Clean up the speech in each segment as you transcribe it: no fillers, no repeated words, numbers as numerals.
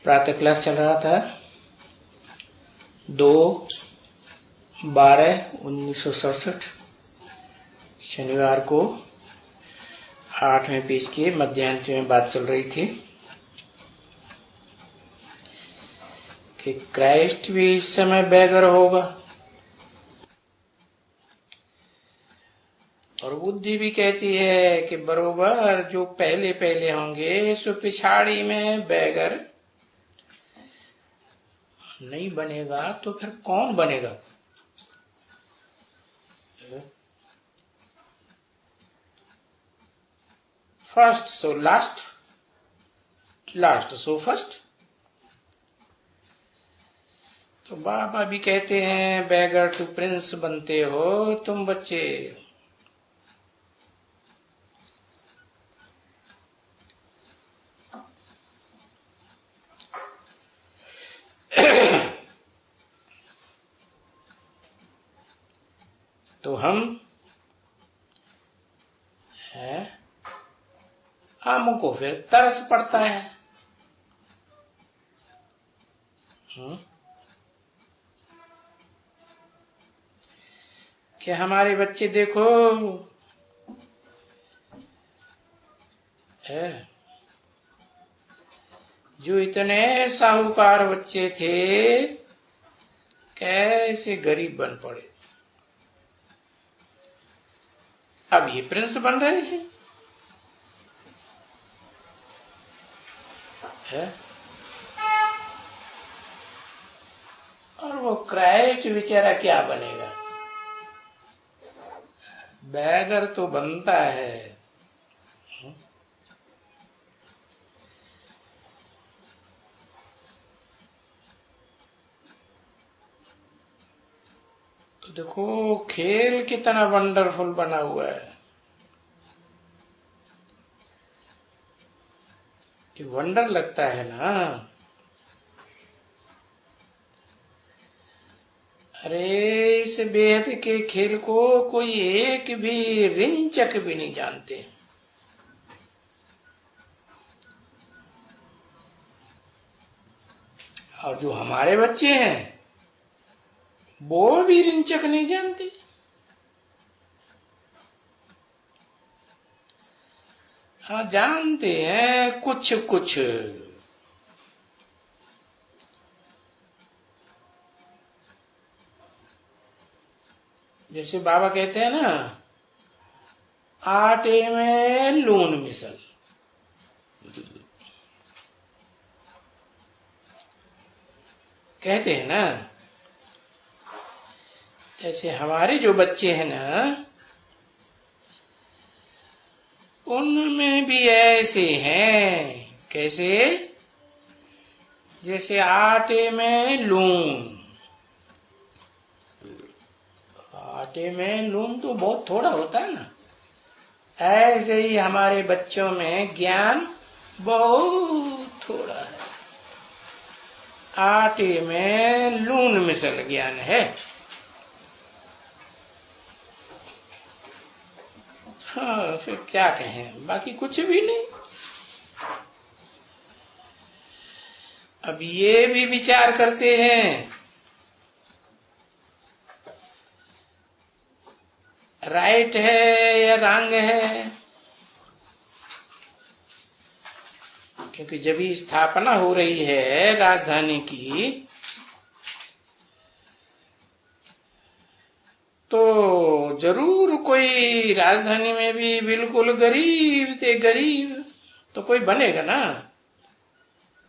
प्रातः क्लास चल रहा था 2/12/1967 शनिवार को 8वें पेज के मध्यांश में बात चल रही थी कि क्राइस्ट भी इस समय बैगर होगा और बुद्धि भी कहती है कि बरोबर जो पहले पहले होंगे सो पिछाड़ी में बैगर नहीं बनेगा तो फिर कौन बनेगा? First so last, last so first. तो बाबा भी कहते हैं बैगर टू प्रिंस बनते हो तुम बच्चे। तो हम है, हमको फिर तरस पड़ता है। कि हमारे बच्चे देखो है, जो इतने साहूकार बच्चे थे कैसे गरीब बन पड़े, अब ये प्रिंस बन रहे हैं। है? और वो क्राइस्ट बेचारा क्या बनेगा? बैगर तो बनता है। तो देखो खेल कितना वंडरफुल बना हुआ है कि वंडर लगता है ना। अरे इस बेहद के खेल को कोई एक भी रिंचक भी नहीं जानते। और जो हमारे बच्चे हैं वो भी रिंचक नहीं जानते। हाँ जानते हैं कुछ कुछ। जैसे बाबा कहते हैं ना, आटे में लून मिसल। कहते हैं ना, ऐसे हमारे जो बच्चे हैं ना उनमें भी ऐसे हैं। कैसे? जैसे आटे में लून। आटे में लून तो बहुत थोड़ा होता है ना, ऐसे ही हमारे बच्चों में ज्ञान बहुत थोड़ा है। आटे में लून मिसल ज्ञान है। हाँ फिर क्या कहें, बाकी कुछ भी नहीं। अब ये भी विचार करते हैं राइट है या रॉन्ग है, क्योंकि जब भी स्थापना हो रही है राजधानी की तो जरूर कोई राजधानी में भी बिल्कुल गरीब से गरीब तो कोई बनेगा ना,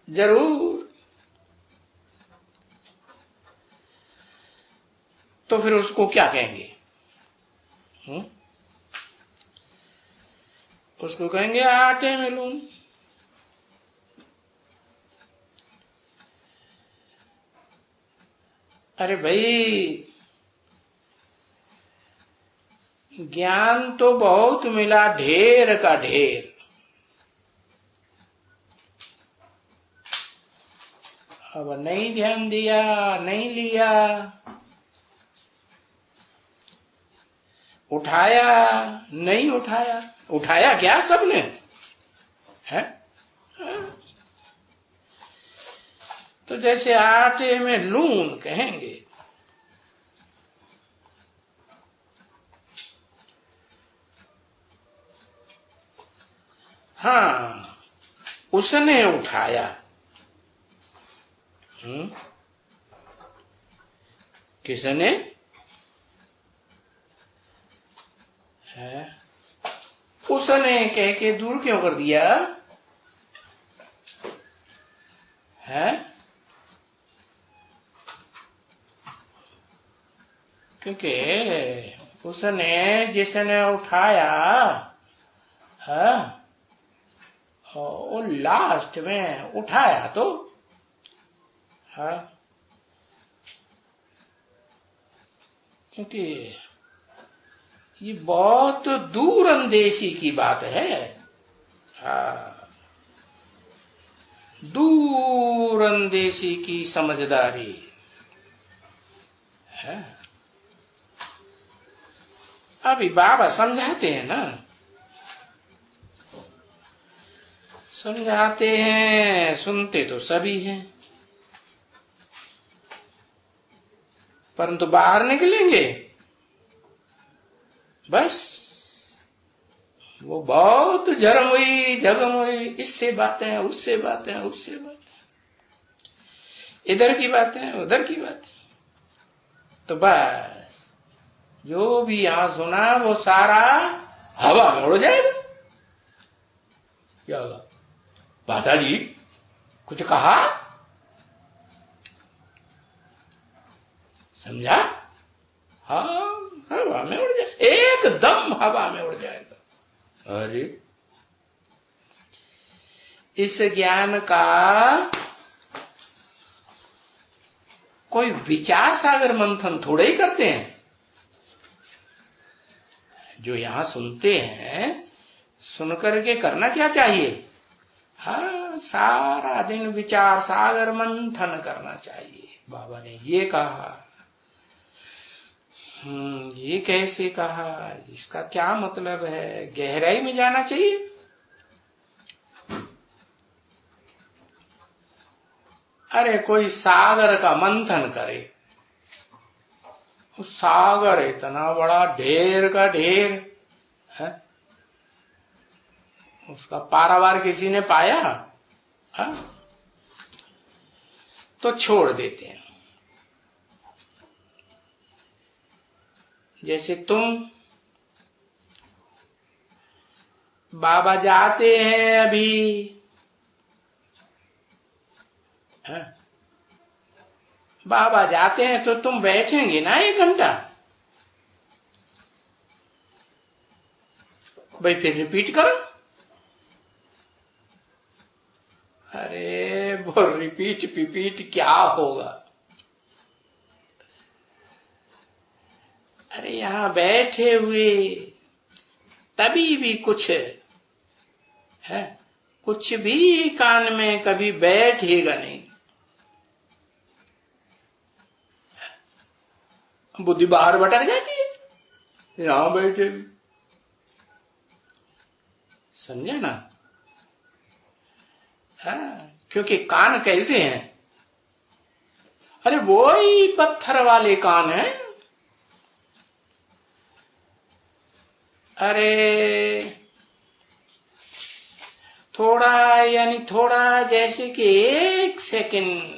जरूर। तो फिर उसको क्या कहेंगे? उसको कहेंगे आटे में लून। अरे भाई ज्ञान तो बहुत मिला, ढेर का ढेर। अब नहीं ध्यान दिया, नहीं लिया, उठाया नहीं उठाया। उठाया क्या सबने? है? तो जैसे आटे में लून कहेंगे। हाँ, उसने उठाया। किसने? है उसने कह के दूर क्यों कर दिया है? क्योंकि उसने जिसने उठाया है वो लास्ट में उठाया तो है, क्योंकि ये बहुत दूर अंदेशी की बात है। हाँ, दूर अंदेशी की समझदारी है। अभी बाबा समझाते हैं ना, समझाते हैं, सुनते तो सभी हैं, परंतु बाहर निकलेंगे बस वो बहुत झरम हुई झगम हुई, इससे बातें उससे बातें उससे बातें, इधर की बातें उधर की बातें, तो बस जो भी यहां सुना वो सारा हवा में उड़ जाएगा। क्या होगा? माता जी कुछ कहा? समझा? हाँ, हवा में उड़ जाए, एकदम हवा में उड़ जाएगा। अरे इस ज्ञान का कोई विचार सागर मंथन थोड़े ही करते हैं। जो यहां सुनते हैं, सुनकर के करना क्या चाहिए? हाँ, सारा दिन विचार सागर मंथन करना चाहिए। बाबा ने ये कहा, ये कैसे कहा, इसका क्या मतलब है, गहराई में जाना चाहिए। अरे कोई सागर का मंथन करे, उस सागर इतना बड़ा ढेर का ढेर है, उसका पारावार किसी ने पाया? है? तो छोड़ देते हैं। जैसे तुम बाबा जाते हैं अभी है? बाबा जाते हैं तो तुम बैठेंगे ना 1 घंटा, भाई फिर रिपीट करो। अरे वो रिपीट पिपीट क्या होगा? अरे यहां बैठे हुए तभी भी कुछ है, कुछ भी कान में कभी बैठेगा नहीं। बुद्धि बाहर भटक जाती है, यहां बैठे भी। समझे ना? हाँ, क्योंकि कान कैसे हैं? अरे वो ही पत्थर वाले कान हैं। अरे थोड़ा यानी थोड़ा, जैसे कि 1 सेकंड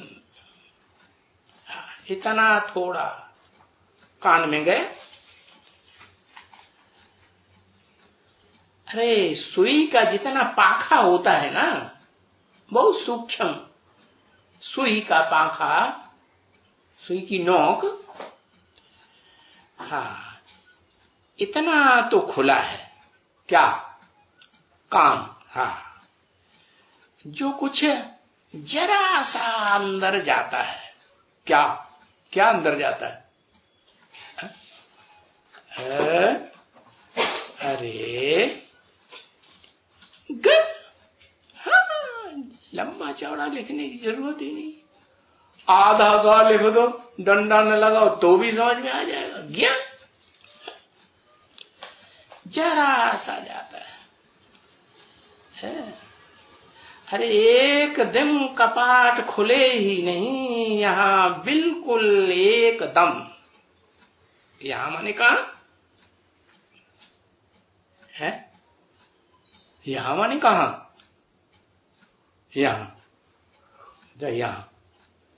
इतना थोड़ा कान में गए। अरे सुई का जितना पाखा होता है ना, बहुत सूक्ष्म सुई का पाखा, सुई की नोक, हाँ, इतना तो खुला है। क्या? कान। हाँ, जो कुछ जरा सा अंदर जाता है। क्या? क्या अंदर जाता है? अरे हाँ, लंबा चौड़ा लिखने की जरूरत ही नहीं, आधा गा लिख दो, डंडा न लगाओ तो भी समझ में आ जाएगा। ज्ञान जरा सा जाता है। अरे एकदम कपाट खुले ही नहीं, यहां बिल्कुल एकदम। यहां माने कहा है, यहां माने कहा, यहां यहां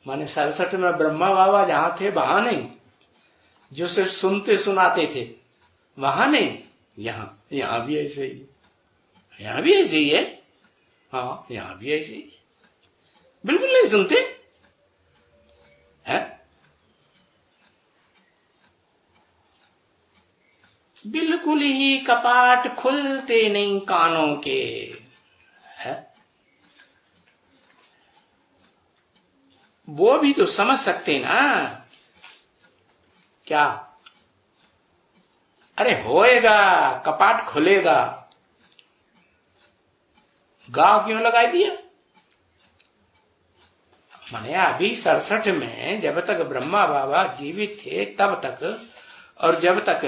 माने 67 में ब्रह्मा बाबा जहां थे वहां नहीं, जो सिर्फ सुनते सुनाते थे वहां नहीं, यहां। यहां भी ऐसे ही, यहां भी ऐसे ही है। हाँ, यहां भी ऐसे ही, बिल्कुल नहीं सुनते है, बिल्कुल ही कपाट खुलते नहीं कानों के है। वो भी तो समझ सकते ना क्या, अरे होएगा, कपाट खुलेगा, गांव क्यों लगाई दिया? माने अभी 67 में जब तक ब्रह्मा बाबा जीवित थे तब तक, और जब तक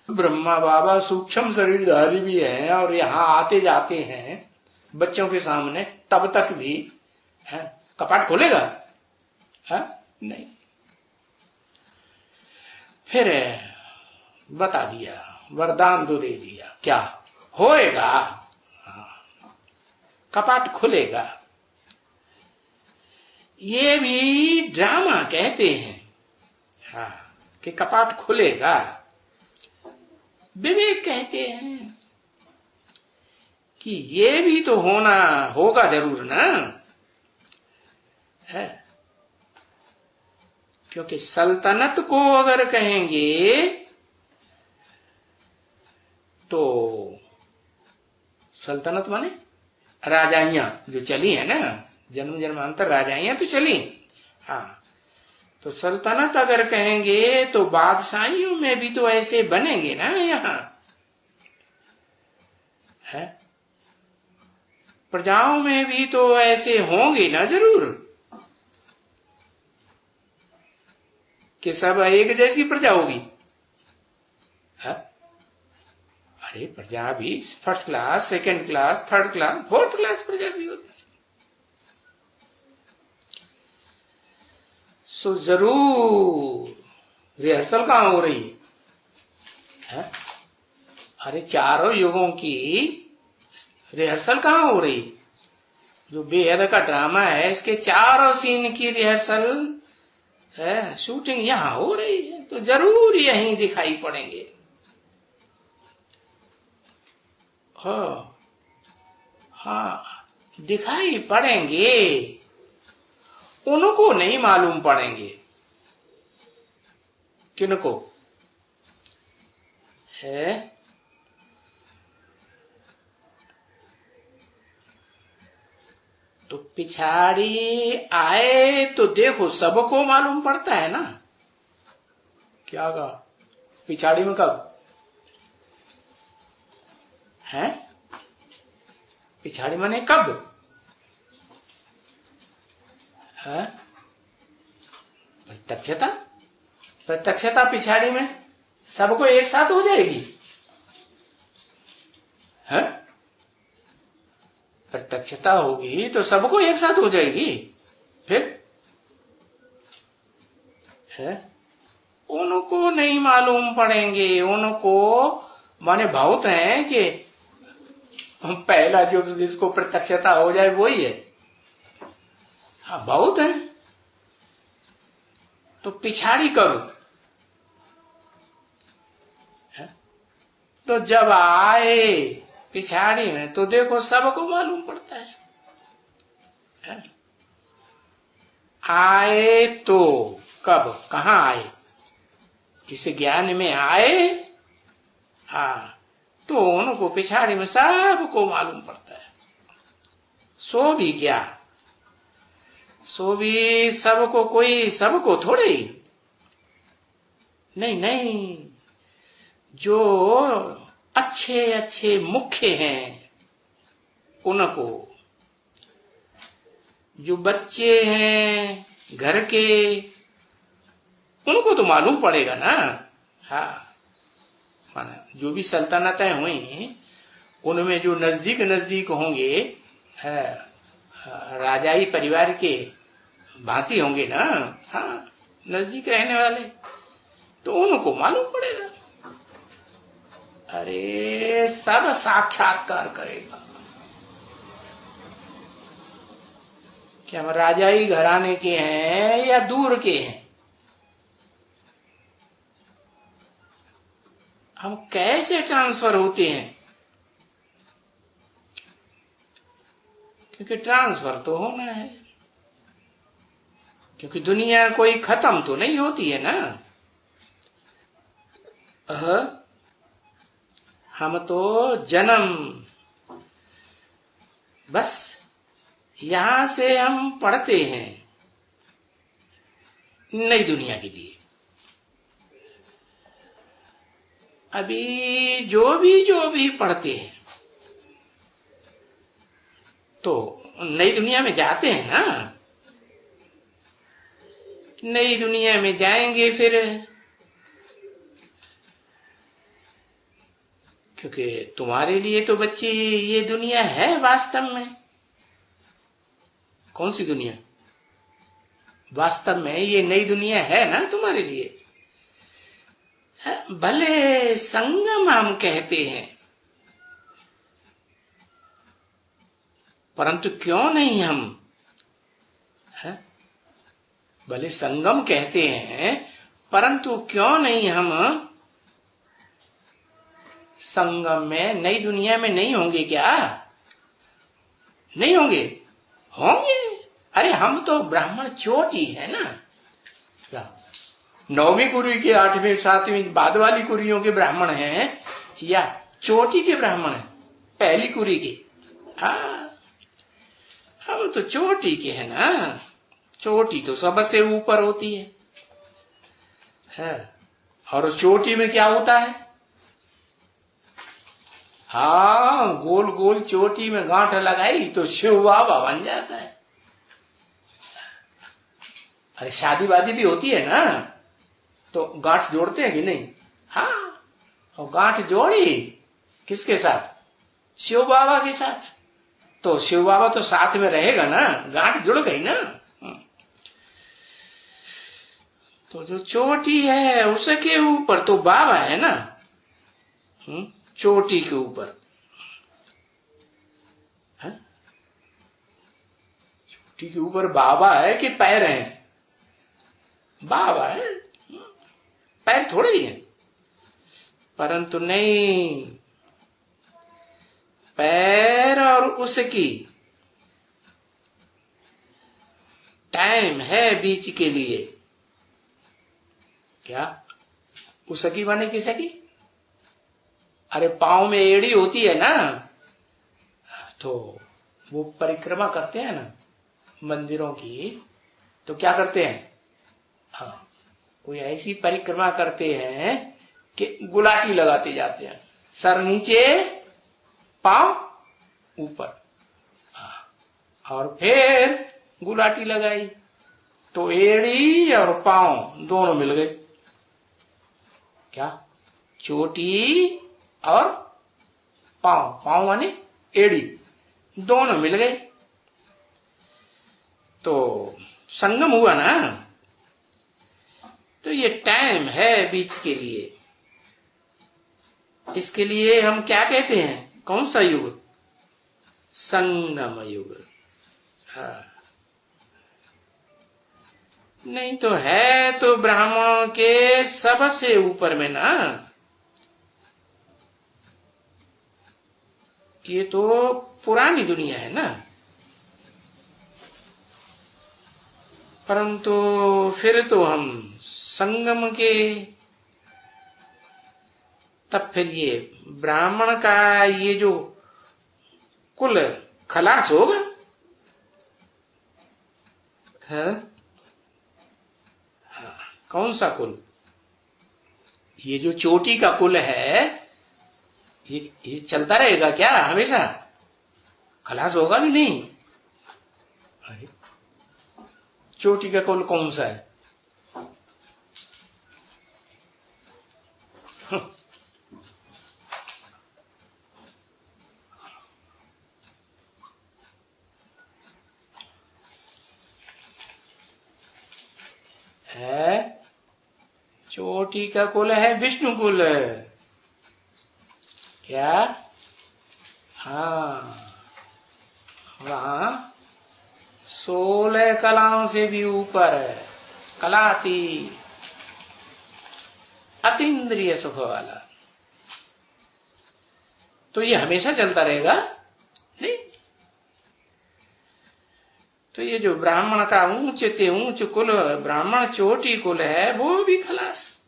ब्रह्मा बाबा सूक्ष्म शरीरधारी भी हैं और यहां आते जाते हैं बच्चों के सामने, तब तक भी है कपाट खोलेगा है? नहीं। फिर बता दिया, वरदान तो दे दिया, क्या होएगा, कपाट खुलेगा। ये भी ड्रामा कहते हैं, हाँ, कि कपाट खुलेगा। विवेक कहते हैं कि ये भी तो होगा जरूर ना है, क्योंकि सल्तनत को अगर कहेंगे तो सल्तनत माने राजाइयां जो चली है ना, जन्म जन्मांतर राजाइयां तो चली। हाँ, तो सल्तनत अगर कहेंगे तो बादशाहियों में भी तो ऐसे बनेंगे ना यहां है, प्रजाओं में भी तो ऐसे होंगे ना जरूर, कि सब एक जैसी प्रजा होगी है? अरे प्रजा भी first class, second class, third class, fourth class प्रजा भी होती है। सो जरूर रिहर्सल कहां हो रही है? अरे चारों युगों की रिहर्सल कहां हो रही? जो बेहद का ड्रामा है इसके चारों सीन की रिहर्सल है, शूटिंग यहां हो रही है, तो जरूर यहीं दिखाई पड़ेंगे। हाँ, दिखाई पड़ेंगे, उनको नहीं मालूम पड़ेंगे। किनको है? तो पिछाड़ी आए तो देखो सबको मालूम पड़ता है ना। क्या कहा? पिछाड़ी में कब है? पिछाड़ी माने कब है? प्रत्यक्षता, प्रत्यक्षता पिछाड़ी में सबको एक साथ हो जाएगी है? प्रत्यक्षता होगी तो सबको एक साथ हो जाएगी। फिर है, उनको नहीं मालूम पड़ेंगे, उनको माने बहुत है कि पहला जो जिसको प्रत्यक्षता हो जाए वही है। हाँ, बहुत है। तो पिछाड़ी कब है? तो जब आए पिछाड़ी में तो देखो सबको मालूम पड़ता है? आए तो कब, कहां आए? इस ज्ञान में आए, हाँ, तो उनको पिछाड़ी में सबको मालूम पड़ता है। सो भी क्या, सो भी सबको, कोई सबको थोड़े ही नहीं, नहीं, जो अच्छे अच्छे मुख्य हैं उनको, जो बच्चे हैं घर के उनको तो मालूम पड़ेगा ना। हाँ, माना जो भी सल्तनतें हुई उनमें जो नजदीक नजदीक होंगे है, राजाई परिवार के भांति होंगे ना, हाँ, नजदीक रहने वाले, तो उनको मालूम पड़ेगा। अरे सब साक्षात्कार करेगा कि हम राजाई घराने के हैं या दूर के हैं, हम कैसे ट्रांसफर होते हैं, क्योंकि ट्रांसफर तो होना है, क्योंकि दुनिया कोई खत्म तो नहीं होती है ना। हम तो जन्म, बस यहां से हम पढ़ते हैं नई दुनिया के लिए। अभी जो भी पढ़ते हैं तो नई दुनिया में जाते हैं ना, नई दुनिया में जाएंगे फिर, क्योंकि तुम्हारे लिए तो बच्चे ये दुनिया है वास्तव में। कौन सी दुनिया? वास्तव में ये नई दुनिया है ना तुम्हारे लिए। भले संगम हम कहते हैं, परंतु क्यों नहीं हम, भले संगम कहते हैं, परंतु क्यों नहीं हम संगम में, नई दुनिया में नहीं होंगे क्या? नहीं होंगे? होंगे। अरे हम तो ब्राह्मण चोटी है ना, क्या 9वीं कुरी के 8वीं 7वीं बाद वाली कुरियों के ब्राह्मण हैं या चोटी के ब्राह्मण हैं, पहली कुरी के? हम तो चोटी के हैं ना। चोटी तो सबसे ऊपर होती है। और चोटी में क्या होता है? हाँ, गोल गोल चोटी में गांठ लगाई तो शिव बाबा बन जाता है। अरे शादी वादी भी होती है ना, तो गांठ जोड़ते हैं कि नहीं? हाँ, और गांठ जोड़ी किसके साथ? शिव बाबा के साथ। तो शिव बाबा तो साथ में रहेगा ना, गांठ जुड़ गई ना। तो जो चोटी है उसके ऊपर तो बाबा है ना, चोटी के ऊपर। चोटी के ऊपर बाबा है कि पैर है? बाबा है, पैर थोड़े ही है। परंतु नहीं, पैर और उसकी टाइम है बीच के लिए। क्या? उसकी माने किसकी? अरे पांव में एड़ी होती है ना, तो वो परिक्रमा करते हैं ना मंदिरों की, तो क्या करते हैं? हाँ, कोई ऐसी परिक्रमा करते हैं कि गुलाटी लगाते जाते हैं, सर नीचे पांव ऊपर, और फिर गुलाटी लगाई तो एड़ी और पांव दोनों मिल गए। क्या? चोटी और पांव, पांव माने एड़ी, दोनों मिल गए तो संगम हुआ ना। तो ये टाइम है बीच के लिए। इसके लिए हम क्या कहते हैं? कौन सा युग? संगम युग। हाँ, नहीं तो है तो ब्राह्मणों के सबसे ऊपर में ना, ये तो पुरानी दुनिया है ना। परंतु फिर तो हम संगम के, तब फिर ये ब्राह्मण का ये जो कुल खलास होगा है? हाँ, कौन सा कुल? ये जो चोटी का कुल है, ये चलता रहेगा क्या हमेशा? खलास होगा कि नहीं? अरे चोटी का कुल कौन सा है? चोटी का कुल है विष्णु कुल। क्या? हाँ, वहां 16 कलाओं से भी ऊपर है, कलाती अतीन्द्रिय सुख वाला। तो ये हमेशा चलता रहेगा नहीं। तो ये जो ब्राह्मण का ऊंच ते ऊंच कुल, ब्राह्मण चोटी कुल है, वो भी खलास।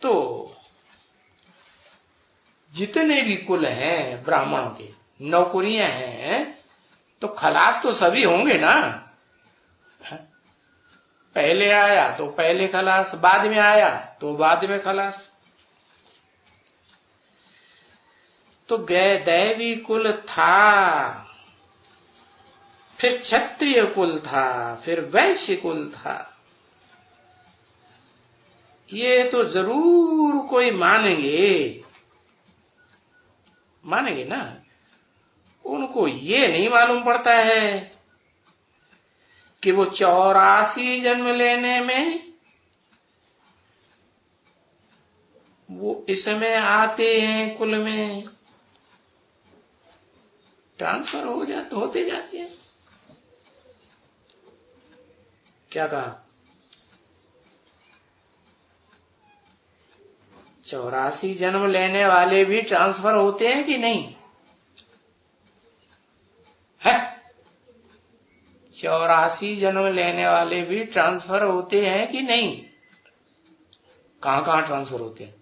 तो जितने भी कुल हैं ब्राह्मणों के, नौकरियां हैं, तो खलास तो सभी होंगे ना। पहले आया तो पहले खलास, बाद में आया तो बाद में खलास। तो दैवी कुल था, फिर क्षत्रिय कुल था, फिर वैश्य कुल था। ये तो जरूर कोई मानेंगे ना। उनको ये नहीं मालूम पड़ता है कि वो 84 जन्म लेने में वो इसमें आते हैं, कुल में ट्रांसफर होते जाते हैं। क्या कहा? 84 जन्म लेने वाले भी ट्रांसफर होते हैं कि नहीं है? 84 जन्म लेने वाले भी ट्रांसफर होते हैं कि नहीं? कहां कहां ट्रांसफर होते हैं?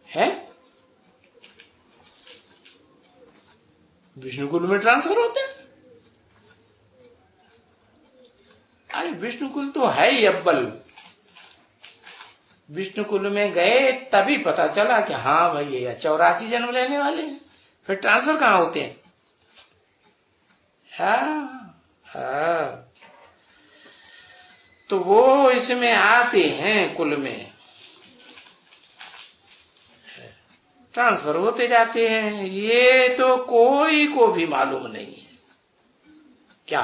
है? विष्णुकुल में ट्रांसफर होते हैं। अरे विष्णुकुल तो है ही अव्वल। विष्णुकुल में गए तभी पता चला कि हाँ भाई ये 84 जन्म लेने वाले हैं। फिर ट्रांसफर कहां होते हैं? हाँ। तो वो इसमें आते हैं, कुल में ट्रांसफर होते जाते हैं। ये तो कोई को भी मालूम नहीं है। क्या?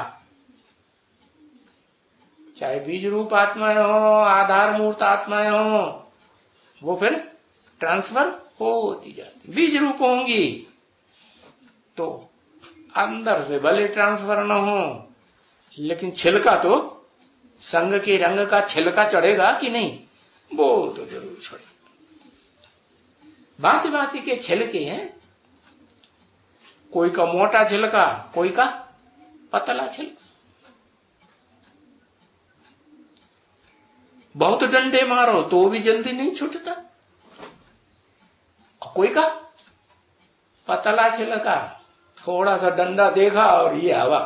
चाहे बीज रूप आत्माएं हो, आधार मूर्त आत्माएं हो, वो फिर ट्रांसफर होती जाती। बीज रूप होंगी तो अंदर से भले ट्रांसफर न हो, लेकिन छिलका तो संग के रंग का छिलका चढ़ेगा कि नहीं? वो तो जरूर चढ़ेगा। भांति भांति के छिलके हैं, कोई का मोटा छिलका, कोई का पतला छिलका। बहुत डंडे मारो तो भी जल्दी नहीं छूटता। कोई का पतला छिलका, थोड़ा सा डंडा देखा और ये हवा,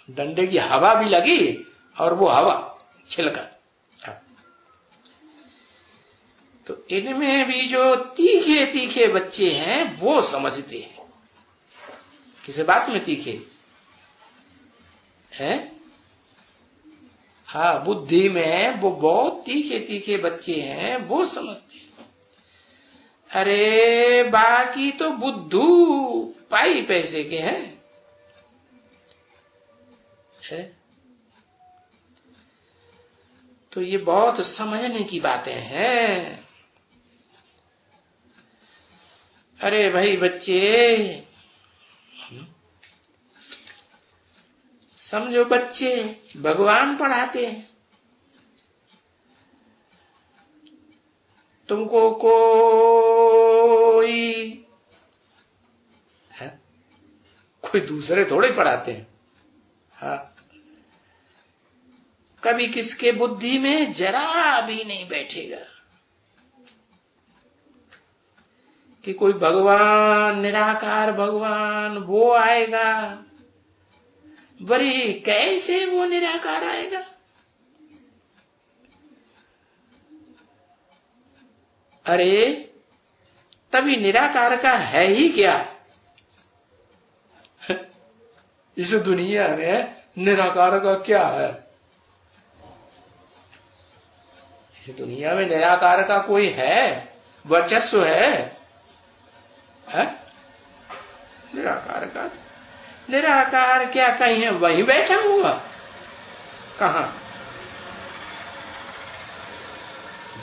डंडे की हवा भी लगी और वो हवा छिलका। तो इनमें भी जो तीखे तीखे बच्चे हैं वो समझते हैं। किस बात में तीखे हैं? हाँ, बुद्धि में वो बहुत तीखे तीखे बच्चे हैं, वो समझते हैं। अरे बाकी तो बुद्धू पाई पैसे के हैं, है? तो ये बहुत समझने की बातें हैं। अरे भाई बच्चे, समझो बच्चे भगवान पढ़ाते हैं। तुमको कोई दूसरे थोड़े पढ़ाते हैं। हाँ, कभी किसके बुद्धि में जरा भी नहीं बैठेगा कि कोई भगवान, निराकार भगवान वो आएगा। बड़ी कैसे वो निराकार आएगा? अरे तभी निराकार का है ही क्या? इस दुनिया में निराकार का क्या है? इस दुनिया में निराकार का कोई है? वर्चस्व है? निराकार का निराकार क्या कहीं है, वहीं बैठा हुआ? कहां?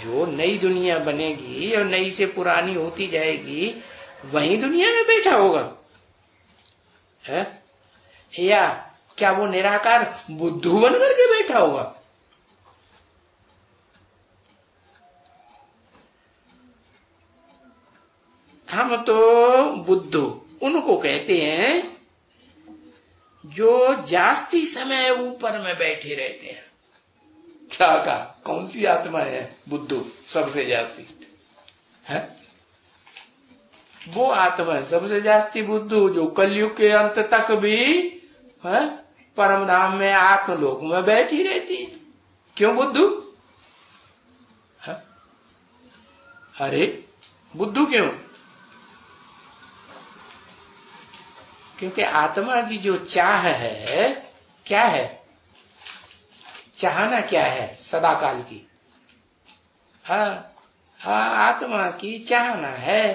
जो नई दुनिया बनेगी और नई से पुरानी होती जाएगी, वही दुनिया में बैठा होगा है? या क्या वो निराकार बुद्धू बन करके बैठा होगा? हम तो बुद्धू उनको कहते हैं जो जास्ती समय ऊपर में बैठे रहते हैं। क्या कहा? कौन सी आत्मा है बुद्धू सबसे जास्ती है? वो आत्मा है सबसे जास्ती बुद्धू जो कलयुग के अंत तक भी है परम धाम में आत्मलोक में बैठी रहती है। क्यों बुद्धू है? अरे बुद्धू क्यों? क्योंकि आत्मा की जो चाह है, क्या है? चाहना क्या है सदा काल की? आत्मा की चाहना है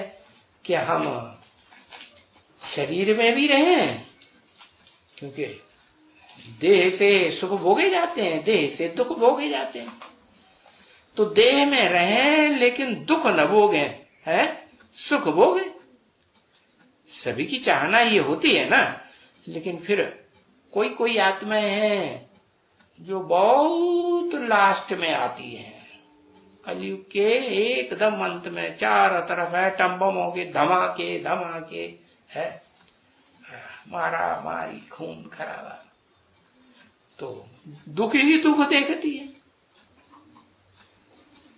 कि हम शरीर में भी रहें, क्योंकि देह से सुख भोगे जाते हैं, देह से दुख भोगे जाते हैं। तो देह में रहें लेकिन दुख न भोगे, है सुख भोगे। सभी की चाहना ये होती है ना। लेकिन फिर कोई कोई आत्माएं हैं जो बहुत लास्ट में आती है, कलयुग के एकदम अंत में, चारों तरफ है टम्बम हो गए, धमाके धमाके है, मारा मारी, खून खराबा, तो दुख ही दुख देखती है।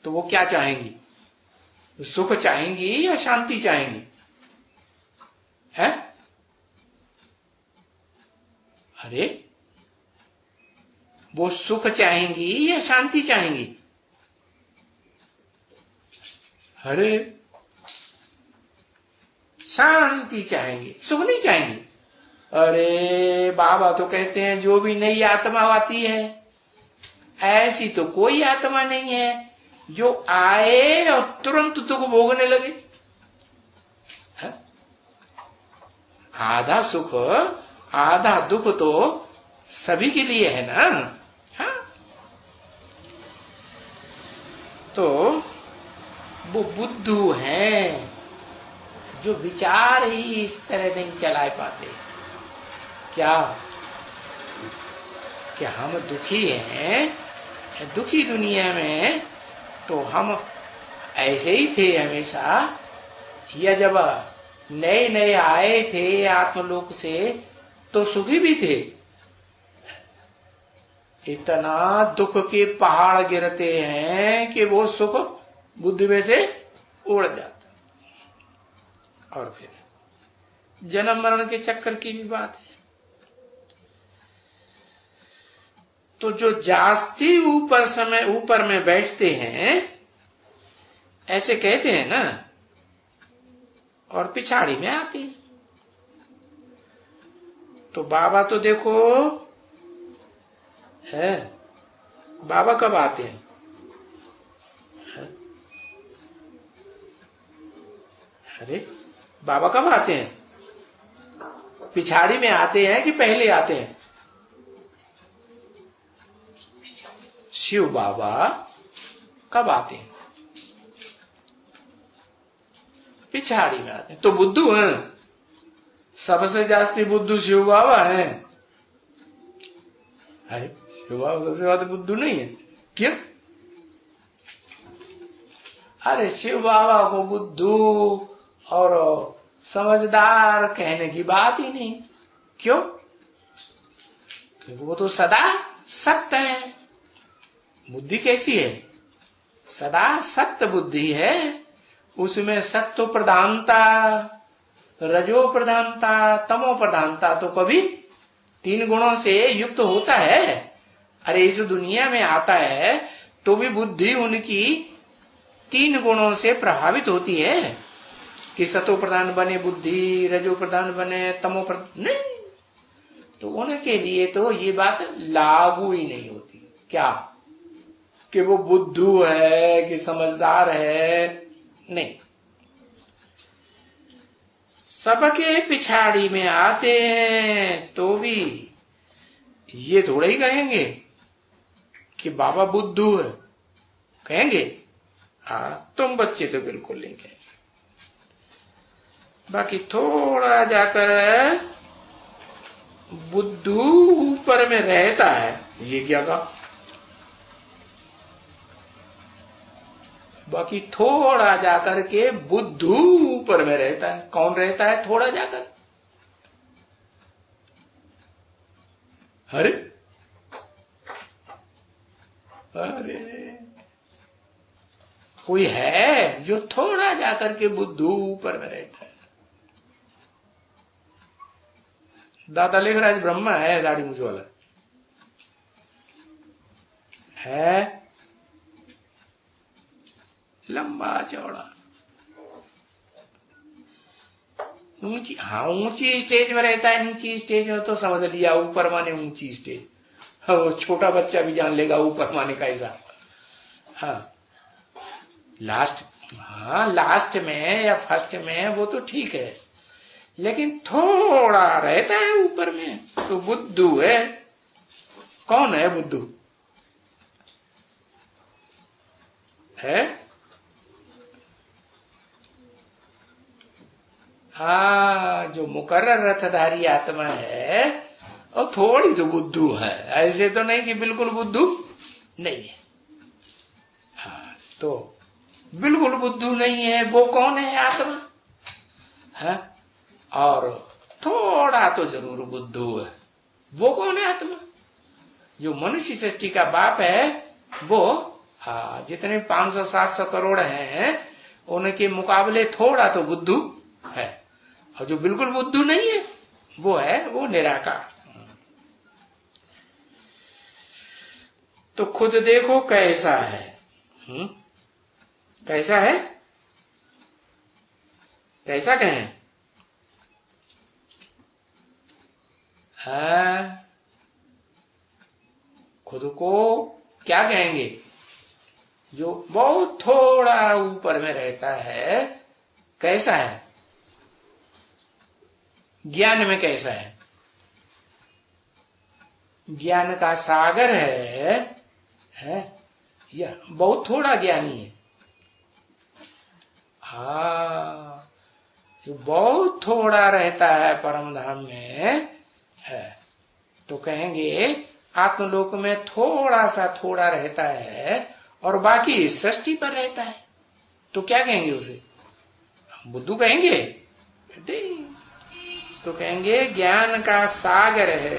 तो वो क्या चाहेंगी? सुख चाहेंगी या शांति चाहेंगी? है? अरे वो सुख चाहेंगी या शांति चाहेंगी? अरे शांति चाहेंगी, सुख नहीं चाहेंगी। अरे बाबा तो कहते हैं जो भी नई आत्मा आती है, ऐसी तो कोई आत्मा नहीं है जो आए और तुरंत दुख भोगने लगे। है? आधा सुख आधा दुख तो सभी के लिए है ना। हाँ? तो वो बुद्धू हैं जो विचार ही इस तरह नहीं चला पाते। क्या कि हम दुखी हैं, दुखी दुनिया में, तो हम ऐसे ही थे हमेशा, या जब नए नए आए थे आत्मलोक से तो सुखी भी थे। इतना दुख के पहाड़ गिरते हैं कि वो सुख बुद्धि में से उड़ जाता। और फिर जन्म मरण के चक्कर की भी बात है। तो जो जास्ती ऊपर में बैठते हैं, ऐसे कहते हैं ना, और पिछाड़ी में आते हैं। तो बाबा तो देखो है, बाबा कब आते हैं? अरे बाबा कब आते हैं? पिछाड़ी में आते हैं कि पहले आते हैं? शिव बाबा कब आते हैं? पिछाड़ी में आते हैं। तो बुद्धू हैं, सबसे जास्ती बुद्धू शिव बाबा हैं। शिव बाबा सबसे ज्यादा बुद्धू नहीं है। क्यों? अरे शिव बाबा को बुद्धू और समझदार कहने की बात ही नहीं। क्यों? क्योंकि वो तो सदा सत्य है। बुद्धि कैसी है? सदा सत्य बुद्धि है। उसमें सत्व प्रधानता, रजो प्रधानता, तमो प्रधानता तो कभी 3 गुणों से युक्त होता है। अरे इस दुनिया में आता है तो भी बुद्धि उनकी 3 गुणों से प्रभावित होती है कि सतो प्रधान बने बुद्धि, रजो प्रधान बने, तमो प्रधान नहीं। तो उनके लिए तो ये बात लागू ही नहीं होती। क्या कि वो बुद्धू है कि समझदार है? नहीं। सबके पिछाड़ी में आते हैं तो भी ये थोड़ा ही कहेंगे कि बाबा बुद्धू है, कहेंगे? हाँ, तुम बच्चे तो बिल्कुल नहीं कहेंगे। बाकी थोड़ा जाकर बुद्धू ऊपर में रहता है, ये क्या कहा? बाकी थोड़ा जाकर के बुद्धू ऊपर में रहता है। कौन रहता है थोड़ा जाकर? अरे अरे, कोई है जो थोड़ा जाकर के बुद्धू ऊपर में रहता है? दादा लेखराज ब्रह्मा है, दाढ़ी मूंछ वाला है, लंबा चौड़ा, ऊंची, हाँ ऊंची स्टेज में रहता है। नीची स्टेज में तो समझ लिया ऊपर माने ऊंची स्टेज। हाँ, वो छोटा बच्चा भी जान लेगा ऊपर माने कैसा। हाँ लास्ट, हाँ लास्ट में या फर्स्ट में वो तो ठीक है, लेकिन थोड़ा रहता है ऊपर में तो बुद्धू है। कौन है बुद्धू? है? हाँ, जो मुकर्रर रथधारी आत्मा है और थोड़ी तो बुद्धू है, ऐसे तो नहीं कि बिल्कुल बुद्धू नहीं है। हाँ, तो बिल्कुल बुद्धू नहीं है वो कौन है? आत्मा है। और थोड़ा तो जरूर बुद्धू है, वो कौन है? आत्मा। जो मनुष्य सृष्टि का बाप है वो, हाँ जितने 500-700 करोड़ हैं उनके मुकाबले थोड़ा तो बुद्धू है। और जो बिल्कुल बुद्धू नहीं है वो निराकार। तो खुद देखो कैसा है। कैसा है? कैसा कहें? हाँ, खुद को क्या कहेंगे? जो बहुत थोड़ा ऊपर में रहता है। कैसा है? ज्ञान में कैसा है? ज्ञान का सागर है या बहुत थोड़ा ज्ञानी है? हाँ, जो बहुत थोड़ा रहता है परम धाम में है, तो कहेंगे आत्मलोक में थोड़ा सा थोड़ा रहता है और बाकी सृष्टि पर रहता है। तो क्या कहेंगे उसे? बुद्धू कहेंगे? तो कहेंगे ज्ञान का सागर है।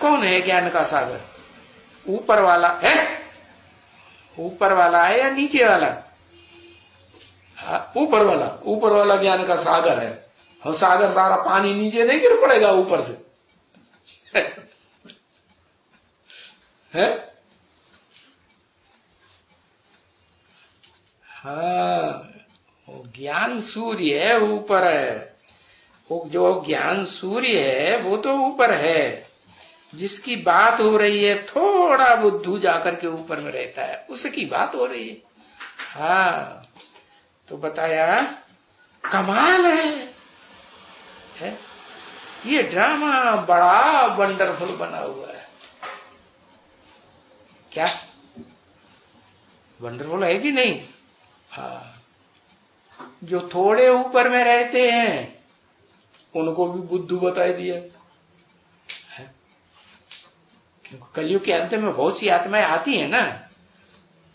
कौन है ज्ञान का सागर? ऊपर वाला है? ऊपर वाला है या नीचे वाला? ऊपर वाला। ऊपर वाला ज्ञान का सागर है। और सागर सारा पानी नीचे नहीं गिर पड़ेगा ऊपर से? है? हाँ, वो ज्ञान सूर्य है, ऊपर है। वो जो ज्ञान सूर्य है वो तो ऊपर है। जिसकी बात हो रही है थोड़ा बुद्धू जाकर के ऊपर में रहता है, उसकी बात हो रही है। हाँ, तो बताया कमाल है? ये ड्रामा बड़ा वंडरफुल बना हुआ है। क्या वंडरफुल है कि नहीं? हाँ, जो थोड़े ऊपर में रहते हैं उनको भी बुद्धू बता दिया। क्योंकि कलयुग के अंत में बहुत सी आत्माएं आती हैं ना,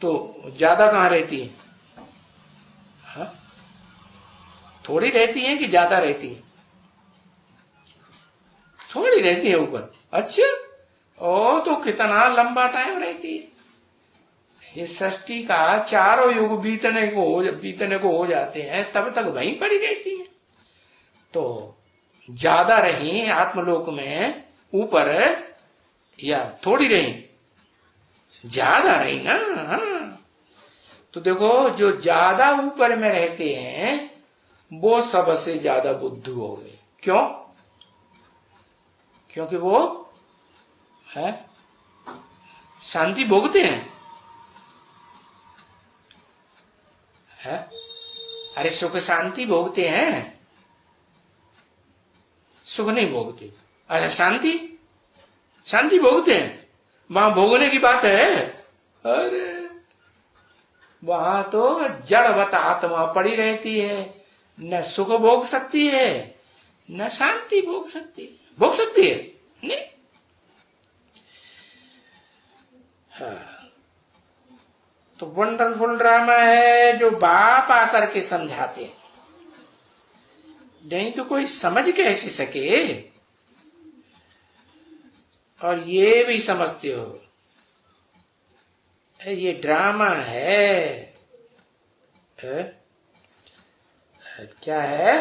तो ज्यादा कहां रहती है? हाँ? थोड़ी रहती है कि ज्यादा रहती है? थोड़ी रहती है ऊपर। अच्छा, ओ तो कितना लंबा टाइम रहती है। ये सृष्टि का चारों युग बीतने को हो जाते हैं, तब तक वहीं पड़ी रहती है। तो ज्यादा रही आत्मलोक में ऊपर या थोड़ी रही? ज्यादा रही ना। हाँ, तो देखो जो ज्यादा ऊपर में रहते हैं वो सबसे ज्यादा बुद्धू हो गए। क्यों? क्योंकि वो है शांति भोगते हैं। है अरे सुख शांति भोगते हैं, सुख नहीं भोगते। अच्छा शांति, शांति भोगते हैं, वहां भोगने की बात है? अरे वहां तो जड़वत आत्मा पड़ी रहती है, न सुख भोग सकती है न शांति भोग सकती है। भोग सकती है नहीं? हाँ। तो वंडरफुल ड्रामा है जो बाप आकर के समझाते हैं, नहीं तो कोई समझ कैसे सके। और ये भी समझते हो ये ड्रामा है, क्या है,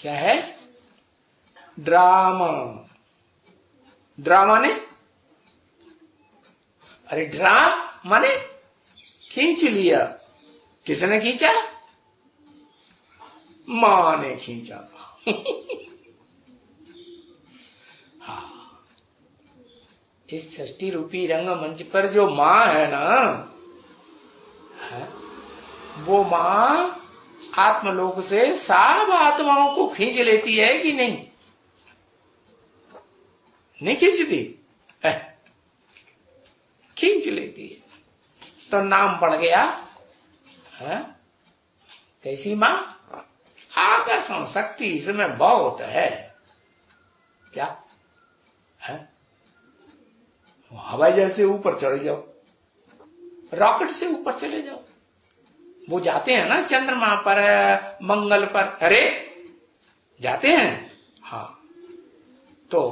क्या है? ड्रामा। ड्रामा ने, अरे ड्राम माने खींच लिया। किसने खींचा? मां ने खींचा। हाँ, इस सृष्टि रूपी रंगमंच पर जो मां है ना, है? वो मां आत्मलोक से सब आत्माओं को खींच लेती है कि नहीं? नहीं खींचती? खींच लेती है। तो नाम पड़ गया है? कैसी मां? आकर्षण शक्ति इसमें बहुत है। क्या है? हवाई जहाज से ऊपर चढ़ जाओ, रॉकेट से ऊपर चले जाओ। वो जाते हैं ना चंद्रमा पर, मंगल पर, अरे जाते हैं। हाँ, तो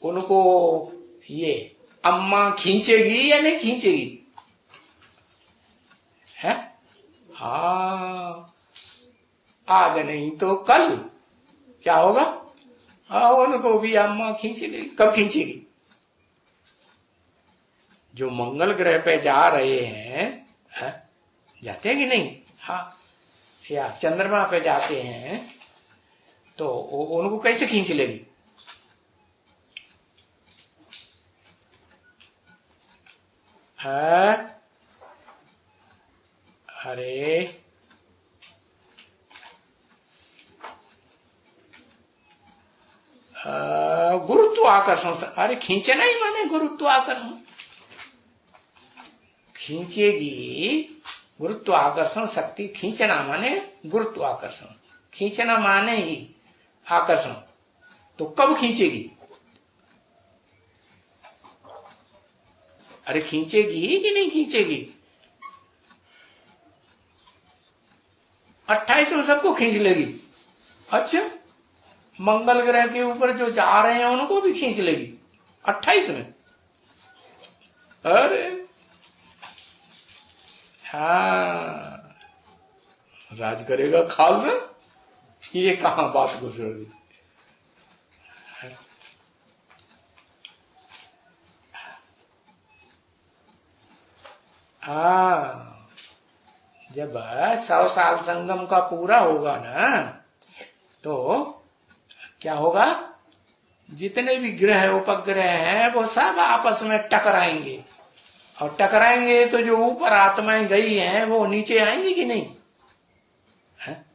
उनको ये अम्मा खींचेगी या नहीं खींचेगी? है? हाँ, आज नहीं तो कल क्या होगा? हाँ, उनको भी अम्मा खींच लेगी। कब खींचेगी? जो मंगल ग्रह पे जा रहे हैं, है? जाते हैं कि नहीं? हाँ, या चंद्रमा पे जाते हैं तो उनको कैसे खींच लेगी? है? अरे गुरुत्वाकर्षण से। अरे खींचना ही माने गुरुत्वाकर्षण। खींचेगी, गुरुत्वाकर्षण शक्ति। खींचना माने गुरुत्वाकर्षण, खींचना माने ही आकर्षण। तो कब खींचेगी? अरे खींचेगी कि नहीं खींचेगी? 28 में सबको खींच लेगी। अच्छा, मंगल ग्रह के ऊपर जो जा रहे हैं उनको भी खींच लेगी 28 में? अरे हाँ, राज करेगा खालसा। ये कहां बात घुसड़ गई? हाँ, जब 100 साल संगम का पूरा होगा ना, तो क्या होगा? जितने भी ग्रह उपग्रह हैं वो सब आपस में टकराएंगे, और टकराएंगे तो जो ऊपर आत्माएं गई हैं वो नीचे आएंगी कि नहीं? है?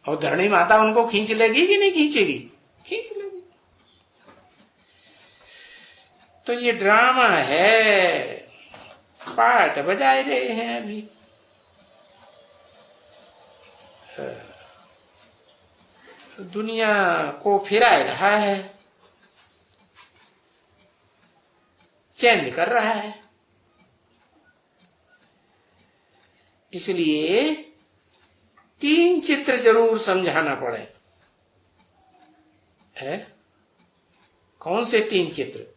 और धरणी माता उनको खींच लेगी कि नहीं खींचेगी? खींच लेगी। तो ये ड्रामा है, पाठ बजाए रहे हैं अभी। दुनिया को फिरा रहा है, चेंज कर रहा है। इसलिए 3 चित्र जरूर समझाना पड़े। है? कौन से 3 चित्र?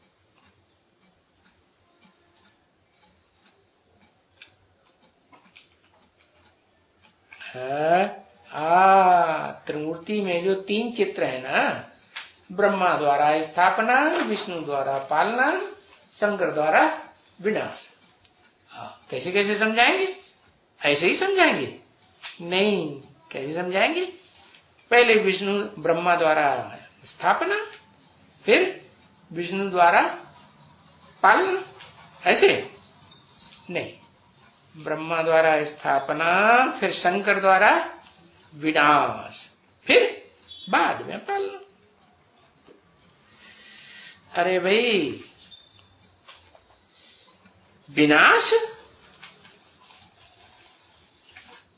त्रिमूर्ति में जो 3 चित्र है ना, ब्रह्मा द्वारा स्थापना, विष्णु द्वारा पालना, शंकर द्वारा विनाश। हाँ, कैसे कैसे समझाएंगे? ऐसे ही समझाएंगे? नहीं, कैसे समझाएंगे? पहले विष्णु ब्रह्मा द्वारा स्थापना, फिर विष्णु द्वारा पालना, ऐसे नहीं, ब्रह्मा द्वारा स्थापना, फिर शंकर द्वारा विनाश, फिर बाद में पालना। अरे भाई, विनाश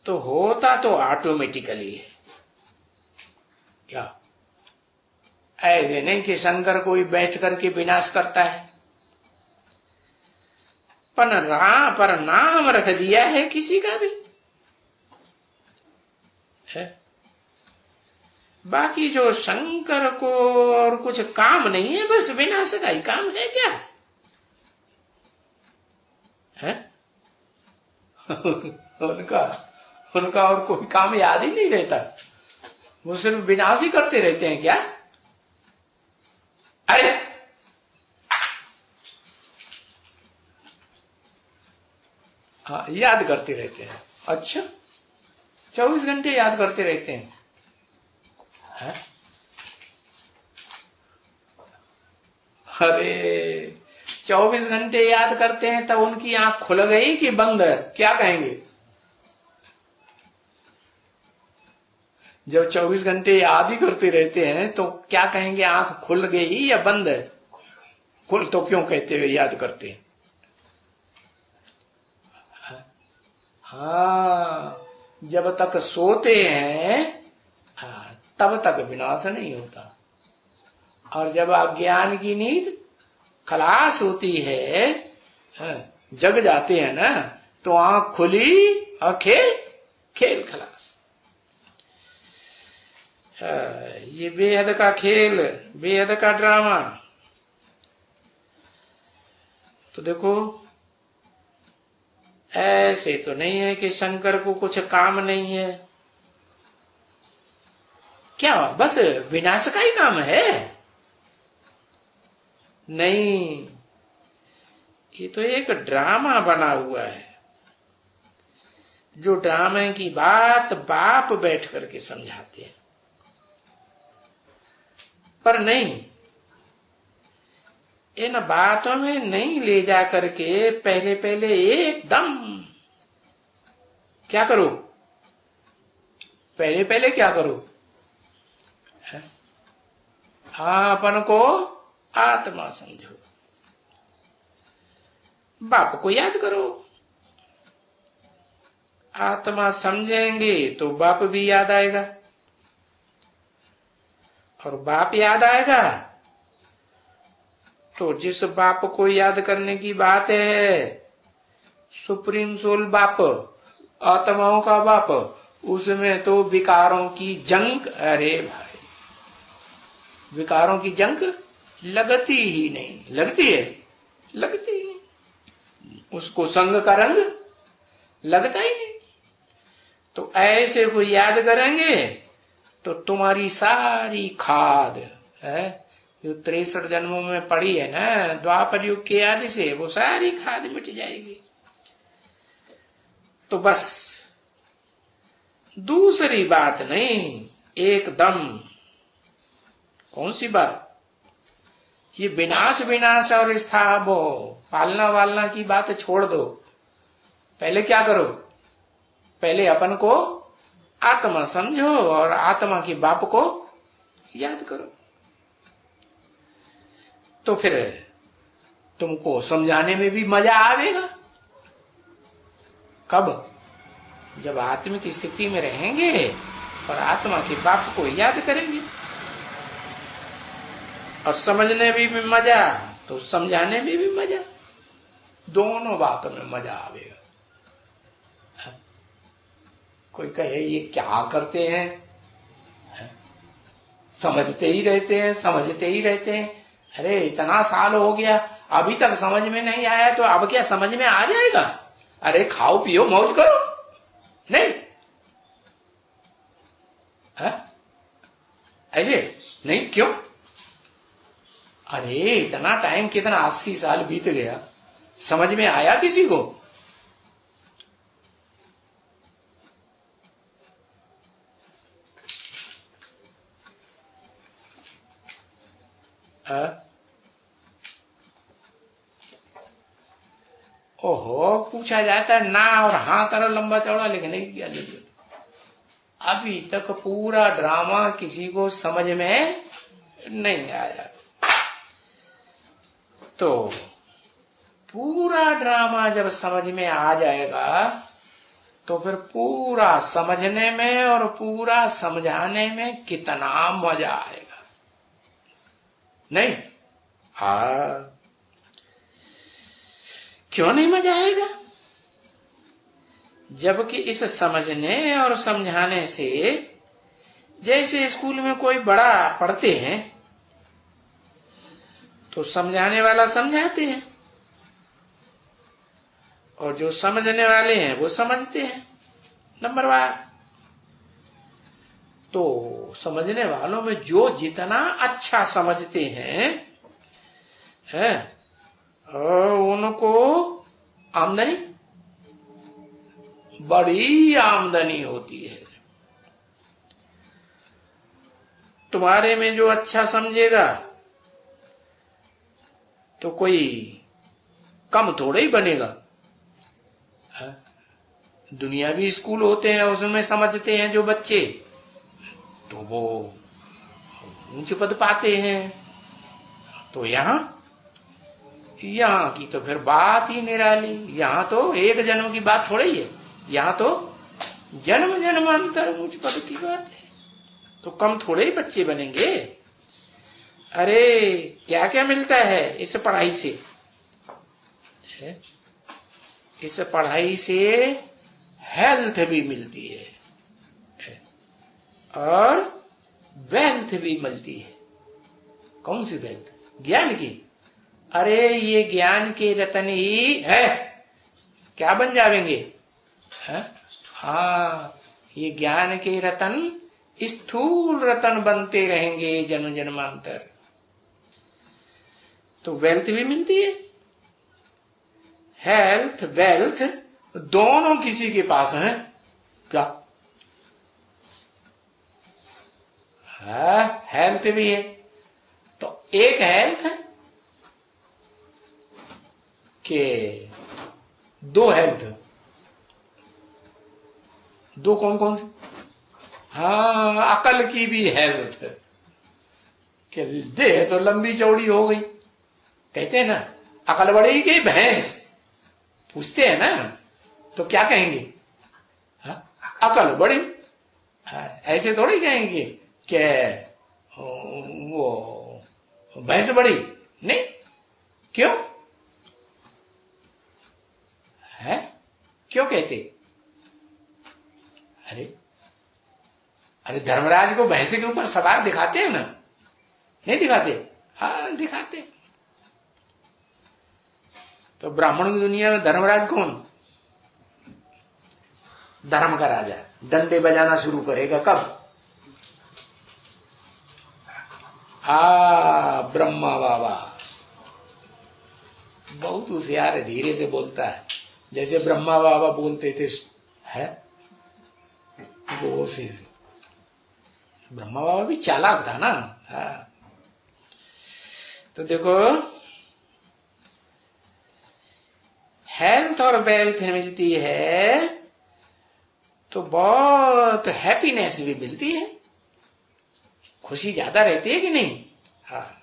तो होता तो ऑटोमेटिकली है क्या? ऐसे नहीं कि शंकर कोई बैठ करके विनाश करता है, पर नाम रख दिया है किसी का भी है। बाकी जो शंकर को और कुछ काम नहीं है, बस विनाश का ही काम है क्या है? उनका और कोई काम याद ही नहीं रहता, वो सिर्फ विनाश ही करते रहते हैं क्या? अरे हाँ, याद करते रहते हैं। अच्छा, 24 घंटे याद करते रहते हैं, है? अरे 24 घंटे याद करते हैं, तब उनकी आंख खुल गई कि बंद है, क्या कहेंगे? जब 24 घंटे याद ही करते रहते हैं तो क्या कहेंगे? आंख खुल गई या बंद है? खुल तो क्यों कहते हुए याद करते हैं? हाँ, जब तक सोते हैं तब तक विनाश नहीं होता, और जब अज्ञान की नींद खलास होती है, जग जाते हैं ना, तो आंख खुली और खेल खेल खलास। ये बेहद का खेल, बेहद का ड्रामा। तो देखो, ऐसे तो नहीं है कि शंकर को कुछ काम नहीं है, क्या बस विनाश का ही काम है? नहीं, ये तो एक ड्रामा बना हुआ है, जो ड्रामे की बात बाप बैठ करके समझाते हैं। पर नहीं, इन बातों में नहीं ले जा करके पहले पहले एकदम क्या करो? पहले पहले क्या करो? अपन को आत्मा समझो, बाप को याद करो। आत्मा समझेंगे तो बाप भी याद आएगा, और बाप याद आएगा तो जिस बाप को याद करने की बात है, सुप्रीम सोल बाप, आत्माओं का बाप, उसमें तो विकारों की जंग, अरे भाई, विकारों की जंग लगती ही नहीं। लगती है? लगती ही नहीं। उसको संग का रंग लगता ही नहीं। तो ऐसे को याद करेंगे तो तुम्हारी सारी खाद है जो 63 जन्मों में पड़ी है ना, द्वापर युग के आदि से, वो सारी खाद मिट जाएगी। तो बस दूसरी बात नहीं, एकदम। कौन सी बात? ये विनाश विनाश और स्थाबो पालना वालना की बात छोड़ दो। पहले क्या करो? पहले अपन को आत्मा समझो और आत्मा के बाप को याद करो, तो फिर तुमको समझाने में भी मजा आवेगा। कब? जब आत्मिक स्थिति में रहेंगे और आत्मा के बाप को याद करेंगे, और समझने में भी मजा तो समझाने में भी मजा, दोनों बातों में मजा आवेगा। कोई कहे ये क्या करते हैं, समझते ही रहते हैं, समझते ही रहते हैं। अरे इतना साल हो गया, अभी तक समझ में नहीं आया, तो अब क्या समझ में आ जाएगा? अरे खाओ पियो मौज करो, नहीं है? ऐसे नहीं, क्यों? अरे इतना टाइम, कितना 80 साल बीत गया, समझ में आया किसी को? ओहो, पूछा जाता है ना और हाँ करो लंबा चौड़ा, लिखने की क्या जरूरत। अभी तक पूरा ड्रामा किसी को समझ में नहीं आया। तो पूरा ड्रामा जब समझ में आ जाएगा तो फिर पूरा समझने में और पूरा समझाने में कितना मजा आएगा, नहीं? हाँ, क्यों नहीं मजा आएगा? जबकि इस समझने और समझाने से, जैसे स्कूल में कोई बड़ा पढ़ते हैं तो समझाने वाला समझाते हैं और जो समझने वाले हैं वो समझते हैं नंबरवार। तो समझने वालों में जो जितना अच्छा समझते हैं उनको आमदनी, बड़ी आमदनी होती है। तुम्हारे में जो अच्छा समझेगा तो कोई कम थोड़ा ही बनेगा। दुनियावी स्कूल होते हैं उसमें समझते हैं जो बच्चे, तो वो ऊंचे पद पाते हैं। तो यहां की तो फिर बात ही निराली। यहां तो एक जन्म की बात थोड़ी है, यहां तो जन्म जन्मांतर ऊंच पद की बात है। तो कम थोड़े ही बच्चे बनेंगे। अरे क्या क्या मिलता है इस पढ़ाई से? इस पढ़ाई से हेल्थ भी मिलती है और वेल्थ भी मिलती है। कौन सी वेल्थ? ज्ञान की। अरे ये ज्ञान के रतन ही है, क्या बन जाएंगे? हाँ, ये ज्ञान के रतन स्थूल रतन बनते रहेंगे जन्म जन्मांतर। तो वेल्थ भी मिलती है। हेल्थ वेल्थ दोनों किसी के पास हैं क्या? हेल्थ भी है। तो एक हेल्थ के दो हेल्थ, दो कौन कौन से? हाँ, अकल की भी हेल्थ कि देह तो लंबी चौड़ी हो गई। कहते हैं ना अकल बढ़ेगी कि भैंस, पूछते हैं ना तो क्या कहेंगे? अकल बढ़ी। ऐसे थोड़ी कहेंगे कि वो भैंस बढ़ी, नहीं। क्यों है? क्यों कहते? अरे धर्मराज को भैंसे के ऊपर सवार दिखाते हैं ना, नहीं दिखाते? हाँ दिखाते। तो ब्राह्मण की दुनिया में धर्मराज कौन? धर्म का राजा। डंडे बजाना शुरू करेगा कब? ब्रह्मा बाबा बहुत होशियार है, धीरे से बोलता है। जैसे ब्रह्मा बाबा बोलते थे है वो से ब्रह्मा बाबा भी चालाक था ना। तो देखो हेल्थ और वेल्थ मिलती है तो बहुत हैप्पीनेस भी मिलती है, खुशी ज्यादा रहती है कि नहीं? हाँ,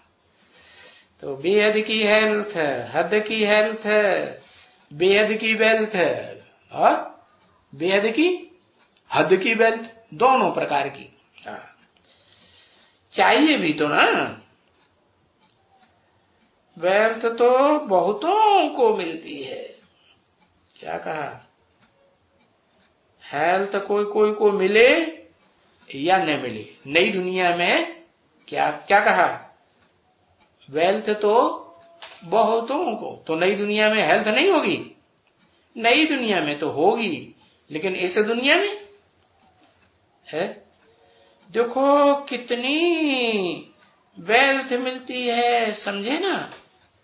तो बेहद की हेल्थ, हद की हेल्थ, बेहद की वेल्थ और बेहद की हद की वेल्थ, दोनों प्रकार की। हाँ, चाहिए भी तो ना। वेल्थ तो बहुतों को मिलती है। क्या कहा? हेल्थ कोई कोई को मिले या न मिले। नई दुनिया में क्या क्या कहा? वेल्थ तो बहुतों को। तो नई दुनिया में हेल्थ नहीं होगी? नई दुनिया में तो होगी, लेकिन इस दुनिया में है। देखो कितनी वेल्थ मिलती है, समझे ना?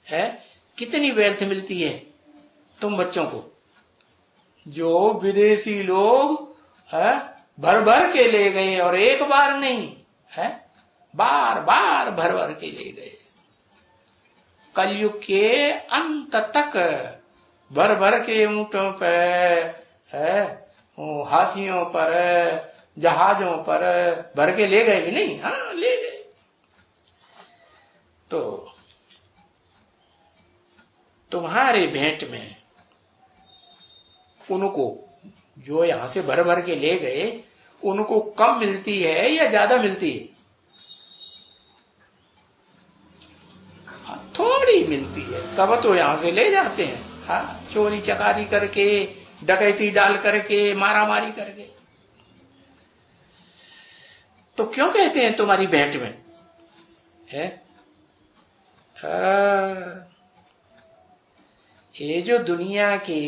है कितनी वेल्थ मिलती है तुम बच्चों को। जो विदेशी लोग भर भर के ले गए, और एक बार नहीं है, बार बार भर भर के ले गए। कलयुग के अंत तक भर भर के ऊंटों पे है, हाथियों पर, जहाजों पर भर के ले गए कि नहीं? हाँ, ले गए। तो तुम्हारे भेंट में उनको जो यहां से भर भर के ले गए, उनको कम मिलती है या ज्यादा मिलती है? थोड़ी मिलती है, तब तो यहां से ले जाते हैं। हाँ, चोरी चकारी करके, डकैती डाल करके, मारामारी करके। तो क्यों कहते हैं तुम्हारी भेंट में है? ये जो दुनिया के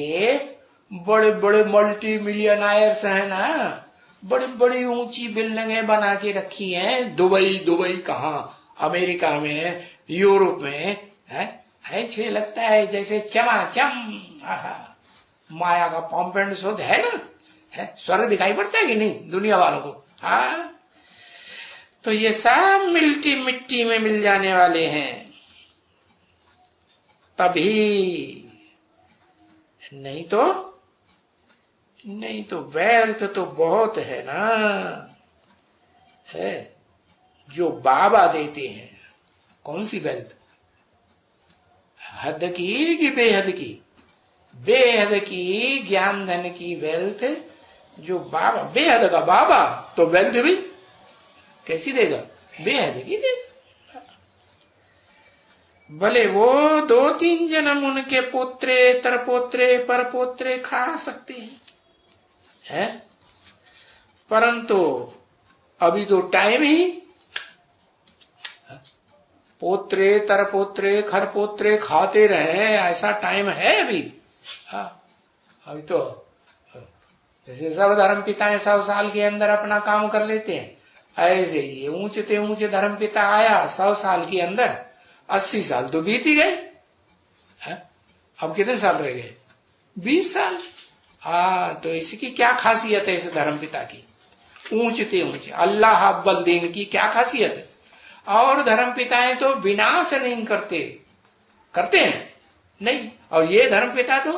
बड़े बड़े मल्टी मिलियनायर्स हैं ना, बड़ी बड़ी ऊंची बिल्डिंगें बना के रखी हैं, दुबई कहां, अमेरिका में, यूरोप में, है ऐसे लगता है जैसे चमाचम माया का पंप एंड शोध है ना, है स्वर्ग दिखाई पड़ता है कि नहीं दुनिया वालों को? हाँ, तो ये सब मिट्टी में मिल जाने वाले हैं। तभी नहीं तो वेल्थ तो बहुत है ना, है जो बाबा देते हैं। कौन सी वेल्थ? हद की कि बेहद की? बेहद की ज्ञान धन की वेल्थ जो बाबा, बेहद का बाबा, तो वेल्थ भी कैसी देगा? बेहद की देगा। भले वो 2-3 जन्म उनके पोत्रे, तरपोत्रे, परपोत्रे खा सकते हैं, परंतु अभी तो टाइम ही पोत्रे, तरपोत्रे, खरपोत्रे खाते रहे, ऐसा टाइम है अभी? अभी तो जैसे सब धर्म पिताएं 100 साल के अंदर अपना काम कर लेते हैं, ऐसे ये ऊंचे धर्म पिता आया 100 साल के अंदर, 80 साल तो बीत ही गए। अब कितने साल रह गए? 20 साल। तो इसकी क्या खासियत है इस धर्म पिता की? ऊंचे अल्लाह अव्वल दीन की क्या खासियत है? और धर्म पिताएं तो विनाश नहीं करते हैं नहीं, और ये धर्म पिता तो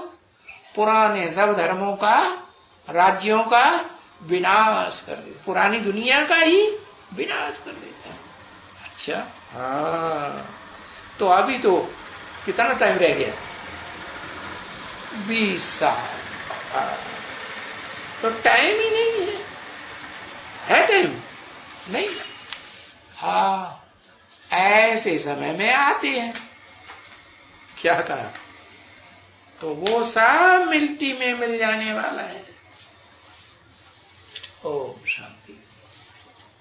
पुराने सब धर्मों का, राज्यों का विनाश कर देते, पुरानी दुनिया का ही विनाश कर देता है। अच्छा, तो अभी तो कितना टाइम रह गया? 20 साल। तो टाइम ही नहीं है टाइम नहीं। ऐसे समय में आते हैं। क्या कहा? तो वो सब मिट्टी में मिल जाने वाला है। ओम शांति।